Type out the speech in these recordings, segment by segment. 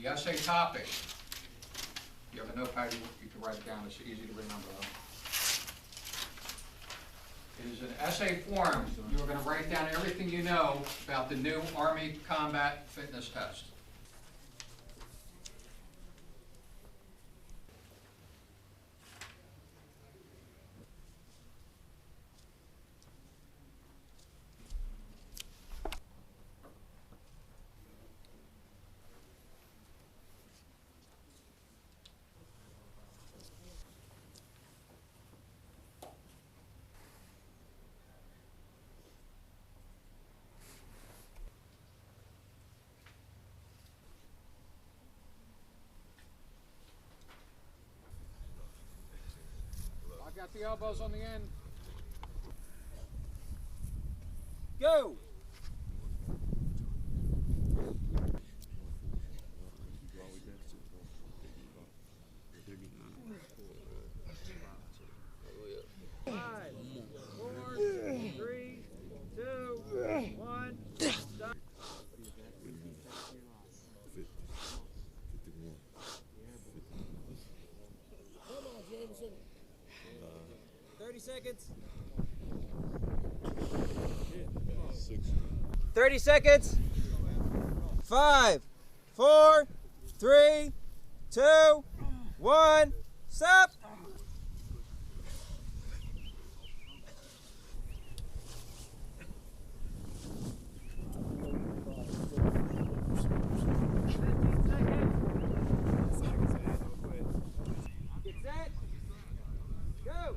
The essay topic, you have a notepad, you can write it down, it's easy to remember. It is an essay form. You're going to write down everything you know about the new Army Combat Fitness Test. Got the elbows on the end. Go! Five, 4, 3, 2, 1, stop. 30 seconds. 30 seconds. 5, 4, 3, 2, 1, stop. Get set. Go.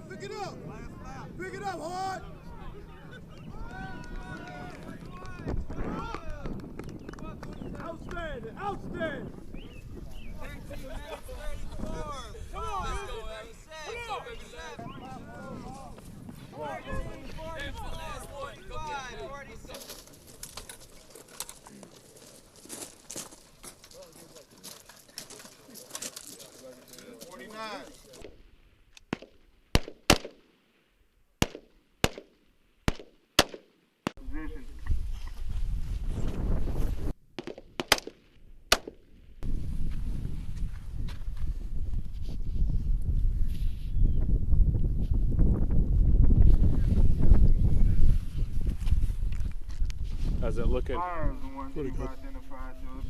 Pick it up! Pick it up, hard! Outstanding! Outstanding! 13 minutes, 34! Come on! Let's go, Alex. Come on! 14, 44, 45, 46. 49. How's it looking? Pretty good.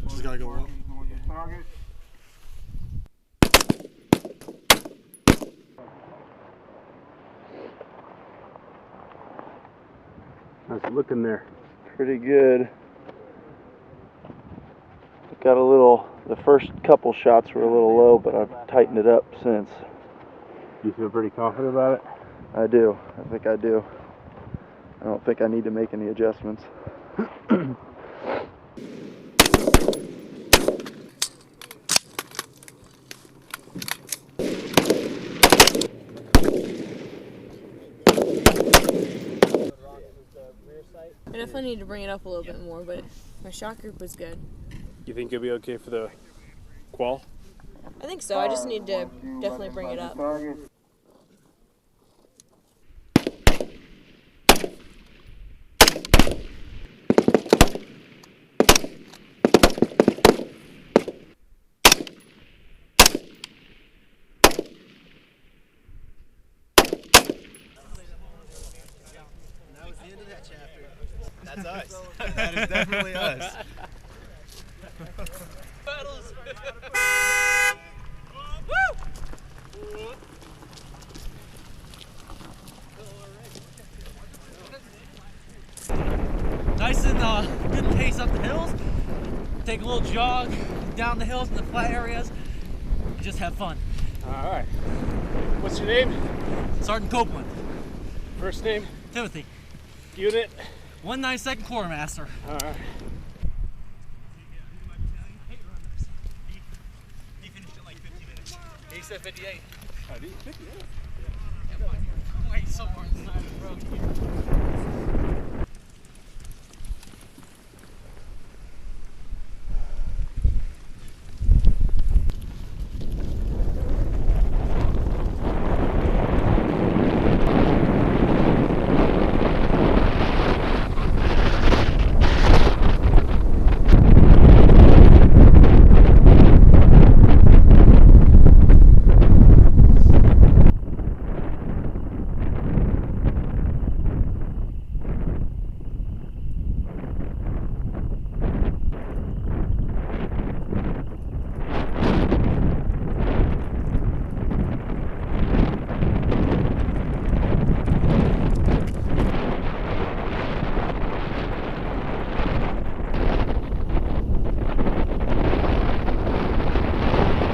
Just gotta go up. How's it looking there? Pretty good. Got a little, the first couple shots were a little low, but I've tightened it up since. You feel pretty confident about it? I do. I think I do. I don't think I need to make any adjustments. I definitely need to bring it up a little bit more, but my shot group was good. You think you'll be okay for the qual? I think so. I just need to definitely bring it up. That's us. That is definitely us. nice and good pace up the hills. Take a little jog down the hills in the flat areas. Just have fun. All right. What's your name? Sergeant Copeland. First name? Timothy. Unit? 192nd Quartermaster. All right. He finished in like 50 minutes. He said 58. Oh, did you 58? I'm waiting somewhere on the side of the road here.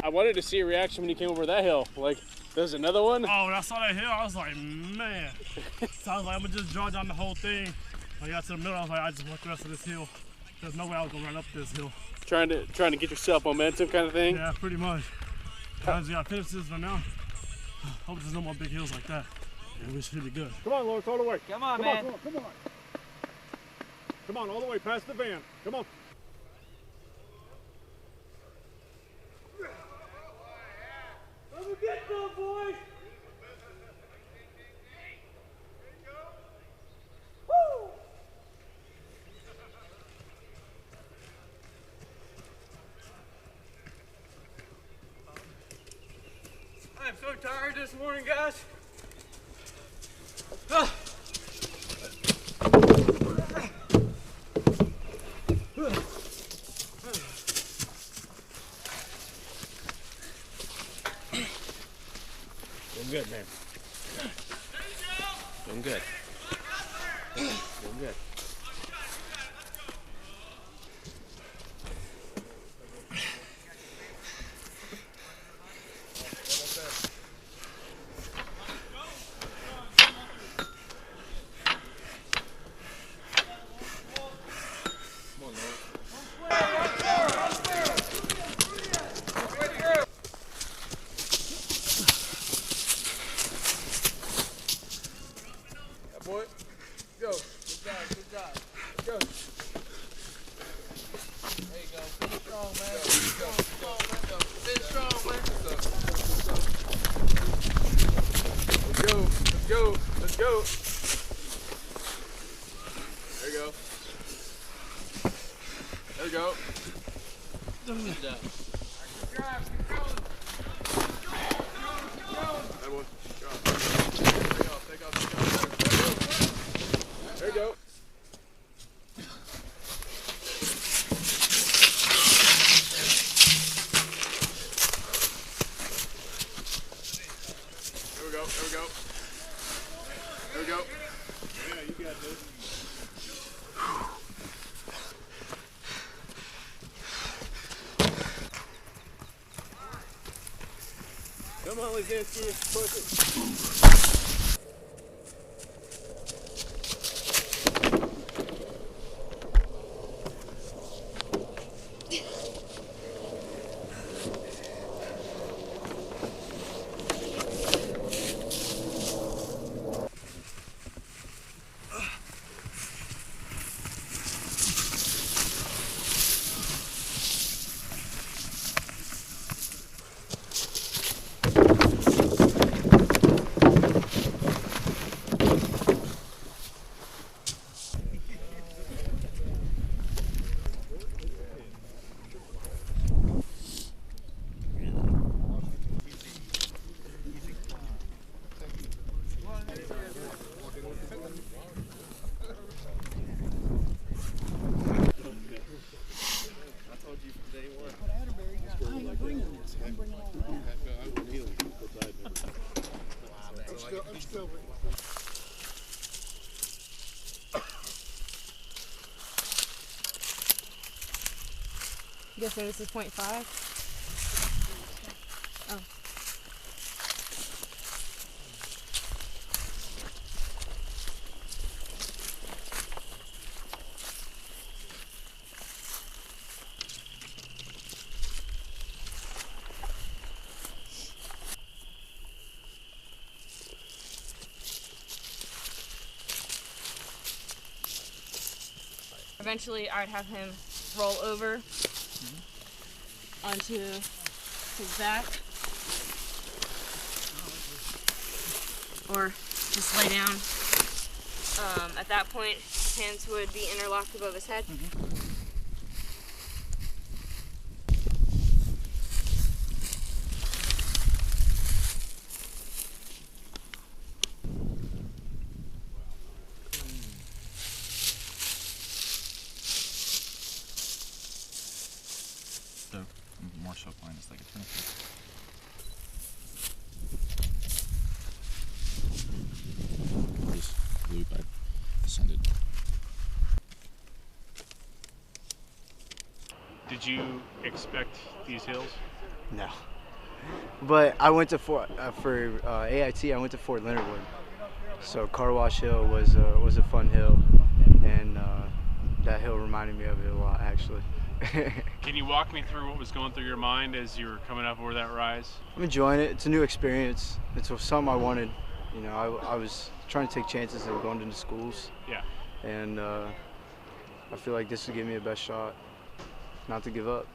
I wanted to see a reaction when you came over that hill. Like, there's another one? Oh, when I saw that hill, I was like, man. So I was like, I'm gonna just jog down the whole thing. When I got to the middle, I was like, I just walk the rest of this hill. There's no way I was gonna run up this hill. Trying to get yourself momentum kind of thing? Yeah, pretty much. I just gotta finish this right now. Hope there's no more big hills like that. And we should be good. Come on, Lawrence, all the way. Come on, man. Come on. Come on, all the way past the van. Come on. Let me get them, boys. Woo! I'm so tired this morning, guys. Doing good, man. Doing good. Doing good. Boy, go. Good job, good job. Go. There you go. Finish strong, man. Finish strong, man. Let's go. Let's go. Let's go. There you go. There you go. Good job. Good job. Keep going. That one. Good job. Take off, take off, take off. There you go. There we go, there we go. There we go. Yeah, you got this. Come on, Lizansky, push it. guessing this is 0.5. Oh. Eventually, I'd have him roll over onto his back, or just lay down. At that point, his hands would be interlocked above his head. More so line is like a tourniquet. This loop I descended. Did you expect these hills? No. But I went to for AIT. I went to Fort Leonard Wood. So Car Wash Hill was a fun hill, and that hill reminded me of it a lot, actually. Can you walk me through what was going through your mind as you were coming up over that rise? I'm enjoying it. It's a new experience. It's something I wanted. You know, I was trying to take chances of going into schools. Yeah. And I feel like this would give me a best shot. Not to give up.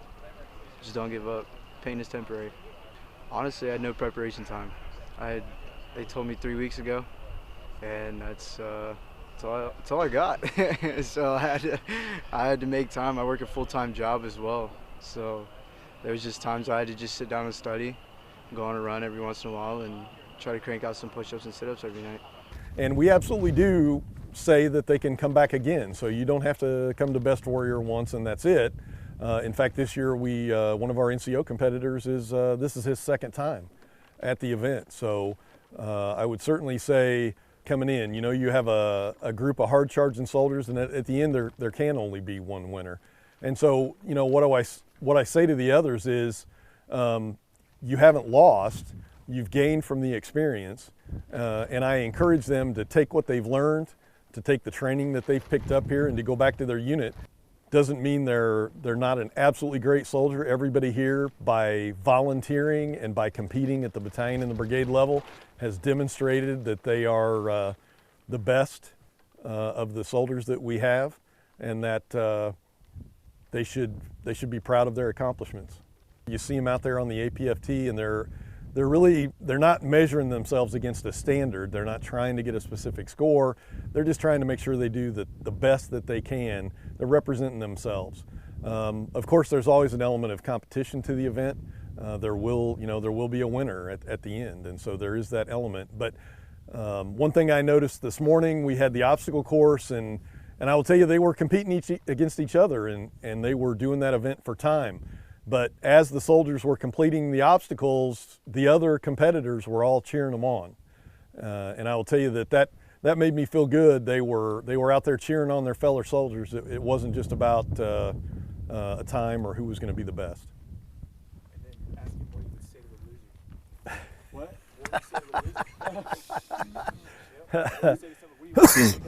Just don't give up. Pain is temporary. Honestly, I had no preparation time. They told me 3 weeks ago, and that's all I got. So I had to make time. I work a full-time job as well. So there was just times I had to just sit down and study, go on a run every once in a while, and try to crank out some push-ups and sit-ups every night. And we absolutely do say that they can come back again. So you don't have to come to Best Warrior once and that's it. In fact, this year one of our NCO competitors this is his second time at the event. So I would certainly say, coming in, you know, you have a group of hard charging soldiers, and at the end there can only be one winner. And so, you know, what I say to the others is, you haven't lost, you've gained from the experience, and I encourage them to take what they've learned, to take the training that they've picked up here, and to go back to their unit. Doesn't mean they're not an absolutely great soldier. Everybody here, by volunteering and by competing at the battalion and the brigade level, has demonstrated that they are the best of the soldiers that we have, and that they should be proud of their accomplishments. You see them out there on the APFT, and they're not measuring themselves against a standard. They're not trying to get a specific score. They're just trying to make sure they do the best that they can. They're representing themselves. Of course, there's always an element of competition to the event. There will be a winner at the end, and so there is that element. But one thing I noticed this morning, we had the obstacle course, and I will tell you, they were competing against each other, and they were doing that event for time. But as the soldiers were completing the obstacles, the other competitors were all cheering them on. And I will tell you that made me feel good. They were out there cheering on their fellow soldiers. It wasn't just about a time or who was going to be the best. And then ask him what he would say to the loser. What? What would you say to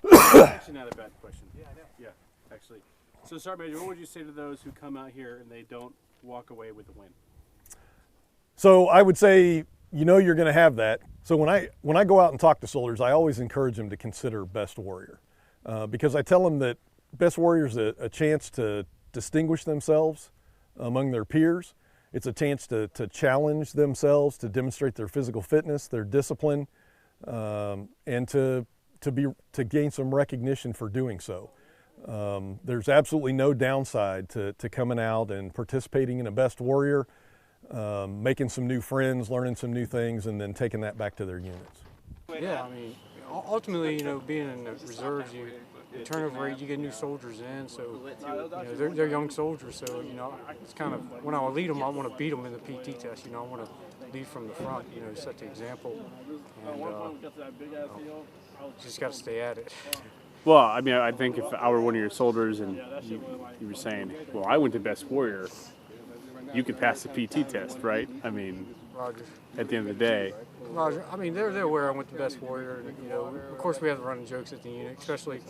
somebody? Actually, not a bad question. Yeah, I know. Yeah, actually. So, Sergeant Major, what would you say to those who come out here and they don't walk away with the win? So I would say, you know, you're going to have that. So when I go out and talk to soldiers, I always encourage them to consider Best Warrior, because I tell them that Best Warrior is a chance to distinguish themselves among their peers. It's a chance to challenge themselves, to demonstrate their physical fitness, their discipline, and to gain some recognition for doing so. There's absolutely no downside to coming out and participating in a Best Warrior, making some new friends, learning some new things, and then taking that back to their units. Yeah, I mean, ultimately, you know, being in the reserves, the turnover rate, you get new soldiers in, so, you know, they're young soldiers, so, you know, it's kind of, when I lead them, I want to beat them in the PT test, you know, I want to lead from the front, you know, set the example, and just got to stay at it. Well, I mean, I think if I were one of your soldiers and you were saying, well, I went to Best Warrior, you could pass the PT test, right? I mean, Roger. at the end of the day. Roger. I mean, they're aware I went to Best Warrior. And, you know, of course we have the running jokes at the unit, especially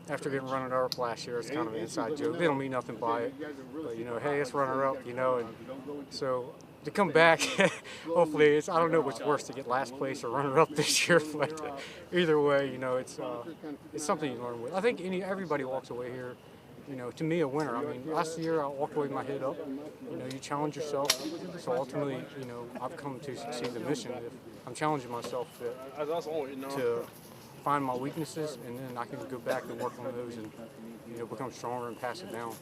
after getting runner up last year. It's kind of an inside joke. They don't mean nothing by it. But, you know, hey, it's runner up, you know. And so to come back, hopefully, I don't know what's worse, to get last place or runner up this year. But either way, you know, it's something you learn with. I think everybody walks away here, you know, to me, a winner. I mean, last year I walked away with my head up. You know, you challenge yourself. So ultimately, you know, I've come to succeed the mission. If I'm challenging myself to find my weaknesses, and then I can go back and work on those and, you know, become stronger and pass it down.